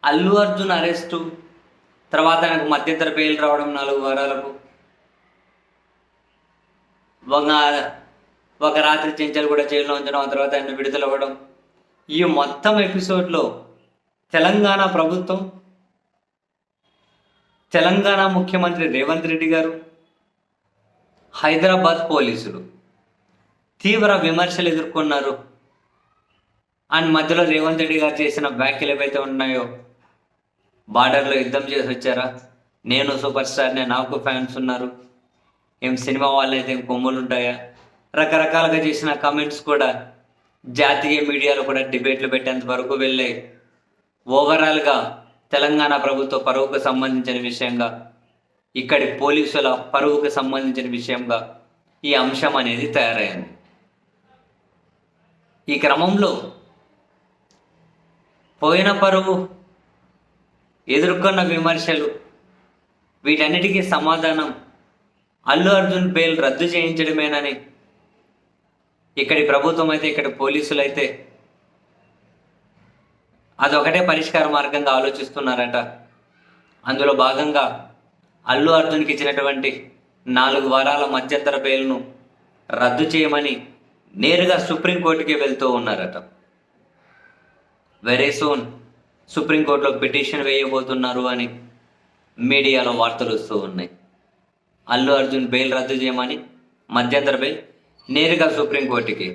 Allu Arjun arrest తర్వాత ఆయనకు మధ్యంతర బెయిల్ రావడం 4 వారాలకు, ఒక ఒక రాత్రి చెంచల్ కూడా జైల్లో ఉంచడం, ఆ తర్వాత ఆయన విడుదలవ్వడం. ఈ మొత్తం ఎపిసోడ్లో తెలంగాణ ప్రభుత్వం, తెలంగాణ ముఖ్యమంత్రి రేవంత్ రెడ్డి గారు, హైదరాబాద్ పోలీసులు తీవ్ర విమర్శలు ఎదుర్కొన్నారు. అండ్ మధ్యలో రేవంత్ రెడ్డి గారు చేసిన వ్యాఖ్యలు ఏవైతే ఉన్నాయో, బార్డర్లో యుద్ధం చేసి వచ్చారా, నేను సూపర్ స్టార్నే, నాకు ఫ్యాన్స్ ఉన్నారు, ఏం సినిమా వాళ్ళైతే ఏం కొమ్ములు ఉంటాయా, రకరకాలుగా చేసిన కామెంట్స్ కూడా జాతీయ మీడియాలో కూడా డిబేట్లు పెట్టేంత వరకు వెళ్ళాయి. ఓవరాల్గా తెలంగాణ ప్రభుత్వ పరువుకు సంబంధించిన విషయంగా, ఇక్కడి పోలీసుల పరువుకు సంబంధించిన విషయంగా ఈ అంశం అనేది తయారైంది. ఈ క్రమంలో పోయిన పరువు, ఎదుర్కొన్న విమర్శలు, వీటన్నిటికీ సమాధానం అల్లు అర్జున్ బెయిల్ రద్దు చేయించడమేనని ఇక్కడి ప్రభుత్వం అయితే, ఇక్కడి పోలీసులు అయితే అదొకటే పరిష్కార మార్గంగా ఆలోచిస్తున్నారట. అందులో భాగంగా అల్లు అర్జున్కి ఇచ్చినటువంటి 4 వారాల మధ్యంతర బెయిల్ను రద్దు చేయమని నేరుగా సుప్రీంకోర్టుకి వెళ్తూ ఉన్నారట. వెరీ సూన్ సుప్రీంకోర్టులో పిటిషన్ వేయబోతున్నారు అని మీడియాలో వార్తలు వస్తూ ఉన్నాయి. అల్లు అర్జున్ బెయిల్ రద్దు చేయమని, మధ్యంతర బెయిల్ నేరుగా సుప్రీంకోర్టుకి.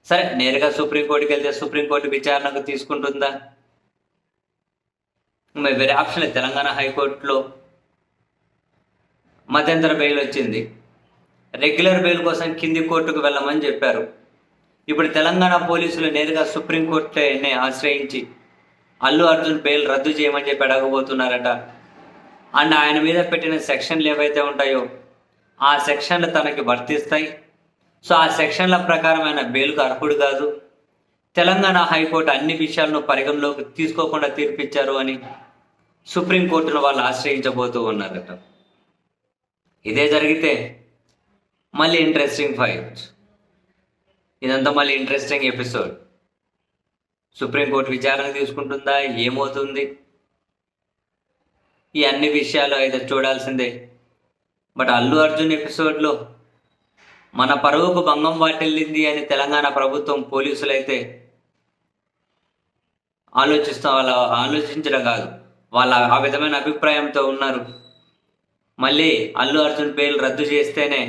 సరే, నేరుగా సుప్రీంకోర్టుకి వెళ్తే సుప్రీంకోర్టు విచారణకు తీసుకుంటుందా? మరి వేరే ఆప్షన్ లేదు. తెలంగాణ హైకోర్టులో మధ్యంతర బెయిల్ వచ్చింది, రెగ్యులర్ బెయిల్ కోసం కింది కోర్టుకు వెళ్ళమని చెప్పారు. ఇప్పుడు తెలంగాణ పోలీసులు నేరుగా సుప్రీంకోర్టునే ఆశ్రయించి అల్లు అర్జున్ బెయిల్ రద్దు చేయమని చెప్పి అడగబోతున్నారట. అండ్ ఆయన మీద పెట్టిన సెక్షన్లు ఏవైతే ఉంటాయో ఆ సెక్షన్లు తనకి వర్తిస్తాయి. సో ఆ సెక్షన్ల ప్రకారం ఆయన బెయిల్కు అర్హుడు కాదు. తెలంగాణ హైకోర్టు అన్ని విషయాలను పరిగణలోకి తీసుకోకుండా తీర్పిచ్చారు అని సుప్రీంకోర్టును వాళ్ళు ఆశ్రయించబోతూ ఉన్నారట. ఇదే జరిగితే మళ్ళీ ఇంట్రెస్టింగ్ ఫైట్, ఇదంతా మళ్ళీ ఇంట్రెస్టింగ్ ఎపిసోడ్. సుప్రీంకోర్టు విచారణ తీసుకుంటుందా, ఏమవుతుంది, ఈ అన్ని విషయాలు అయితే చూడాల్సిందే. బట్ అల్లు అర్జున్ ఎపిసోడ్లో మన పరువుకు భంగం వాటిల్లింది అని తెలంగాణ ప్రభుత్వం, పోలీసులు అయితే ఆలోచించడం కాదు, వాళ్ళ ఆ విధమైన అభిప్రాయంతో ఉన్నారు. మళ్ళీ అల్లు అర్జున్ బెయిల్ రద్దు చేస్తేనే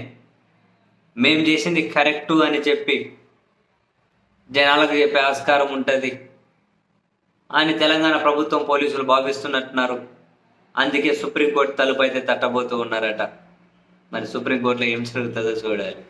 మేం చేసింది కరెక్టు అని చెప్పి జనాలకు చెప్పే ఆస్కారం ఉంటుంది అని తెలంగాణ ప్రభుత్వం, పోలీసులు భావిస్తున్నట్టున్నారు. అందుకే సుప్రీంకోర్టు తలుపు అయితే తట్టబోతూ ఉన్నారట. మరి సుప్రీంకోర్టులో ఏం జరుగుతుందో చూడాలి.